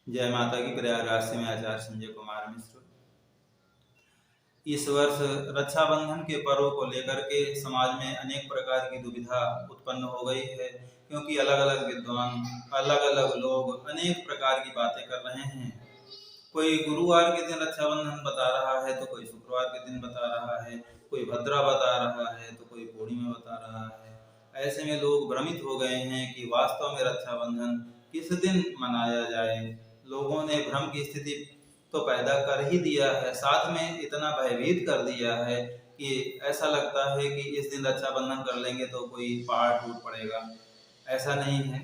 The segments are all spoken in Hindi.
जय माता की। प्रयागराज से मैं आचार्य संजय कुमार मिश्र। इस वर्ष रक्षाबंधन के पर्व को लेकर के समाज में अनेक प्रकार की दुविधा उत्पन्न हो गई है, क्योंकि अलग अलग विद्वान, अलग अलग लोग अनेक प्रकार की बातें कर रहे हैं। कोई गुरुवार के दिन रक्षाबंधन बता रहा है तो कोई शुक्रवार के दिन बता रहा है, कोई भद्रा बता रहा है तो कोई पूर्णिमा बता रहा है। ऐसे में लोग भ्रमित हो गए हैं कि वास्तव में रक्षाबंधन किस दिन मनाया जाए। लोगों ने भ्रम की स्थिति तो पैदा कर ही दिया है, साथ में इतना भयभीत कर दिया है कि ऐसा लगता है कि इस दिन रक्षाबंधन कर लेंगे तो कोई पहाड़ टूट पड़ेगा। ऐसा नहीं है।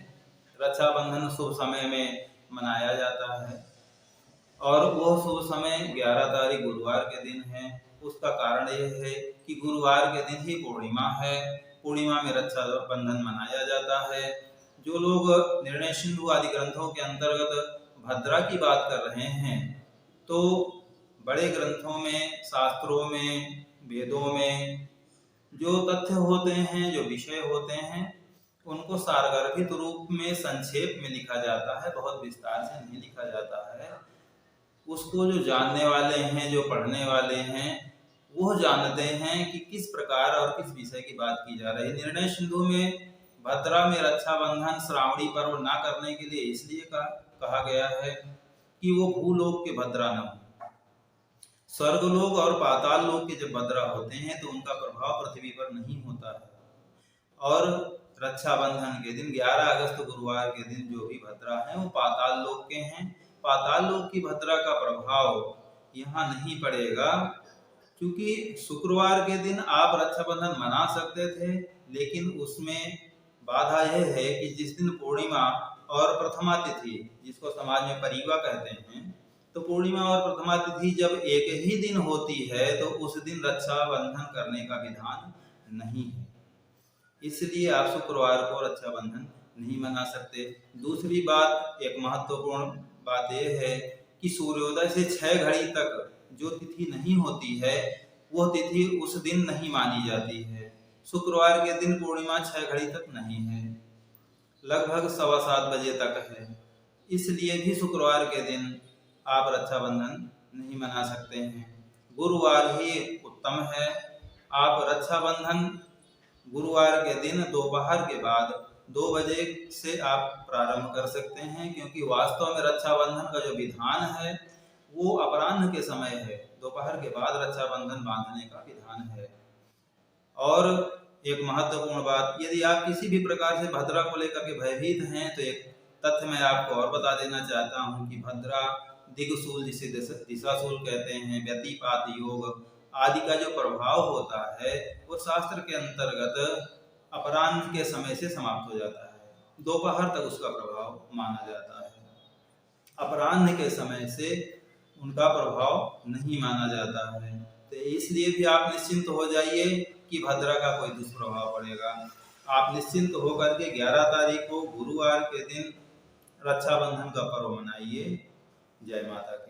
रक्षाबंधन शुभ समय में मनाया जाता है और वह शुभ समय 11 तारीख गुरुवार के दिन है। उसका कारण यह है कि गुरुवार के दिन ही पूर्णिमा है। पूर्णिमा में रक्षाबंधन मनाया जाता है। जो लोग निर्णय सिंधु आदि ग्रंथों के अंतर्गत भद्रा की बात कर रहे हैं, तो बड़े ग्रंथों में, शास्त्रों में, वेदों में जो तथ्य होते हैं, जो विषय होते हैं, उनको सारगर्भित रूप में संक्षेप में लिखा जाता है, बहुत विस्तार से नहीं लिखा जाता है। उसको जो जानने वाले हैं, जो पढ़ने वाले हैं, वो जानते हैं कि किस प्रकार और किस विषय की बात की जा रही है। निर्णय सिंधु में भद्रा में रक्षाबंधन श्रावणी पर्व ना करने के लिए इसलिए कहा गया है कि वो भूलोक के भद्रा न हो। स्वर्गलोक और पाताल लोक के जब भद्रा होते हैं तो उनका प्रभाव पृथ्वी पर नहीं होता है। और रक्षाबंधन के दिन 11 अगस्त गुरुवार के दिन जो भी भद्रा है वो पाताल लोक के हैं। पाताल लोक की भद्रा का प्रभाव यहाँ नहीं पड़ेगा, क्योंकि शुक्रवार के दिन आप रक्षाबंधन मना सकते थे, लेकिन उसमें बाधा यह है कि जिस दिन पूर्णिमा और प्रथमा तिथि, जिसको समाज में परिवा कहते हैं, तो पूर्णिमा और प्रथमा तिथि जब एक ही दिन होती है तो उस दिन रक्षाबंधन करने का विधान नहीं है। इसलिए आप शुक्रवार को रक्षाबंधन नहीं मना सकते। दूसरी बात, एक महत्वपूर्ण बात यह है कि सूर्योदय से 6 घड़ी तक जो तिथि नहीं होती है, वह तिथि उस दिन नहीं मानी जाती है। शुक्रवार के दिन पूर्णिमा 6 घड़ी तक नहीं है, लगभग 7:15 बजे तक है। इसलिए भी शुक्रवार के दिन आप रक्षाबंधन नहीं मना सकते हैं। गुरुवार ही उत्तम है। आप रक्षाबंधन गुरुवार के दिन दोपहर के बाद 2 बजे से आप प्रारंभ कर सकते हैं, क्योंकि वास्तव में रक्षाबंधन का जो विधान है वो अपराह्न के समय है। दोपहर के बाद रक्षाबंधन बांधने का विधान है। और एक महत्वपूर्ण बात, यदि आप किसी भी प्रकार से भद्रा को लेकर के भयभीत हैं तो एक तथ्य मैं आपको और बता देना चाहता हूं कि भद्रा, दिग्सूल जिसे दिशाशूल कहते हैं, व्यतिपात योग आदि का जो प्रभाव होता है वो शास्त्र के अंतर्गत अपराह्न के समय से समाप्त हो जाता है। दोपहर तक उसका प्रभाव माना जाता है। अपराह्न के समय से उनका प्रभाव नहीं माना जाता है। तो इसलिए भी आप निश्चिंत हो जाइए कि भद्रा का कोई दुष्प्रभाव पड़ेगा। आप निश्चिंत होकर के 11 तारीख को गुरुवार के दिन रक्षाबंधन का पर्व मनाइए। जय माता की।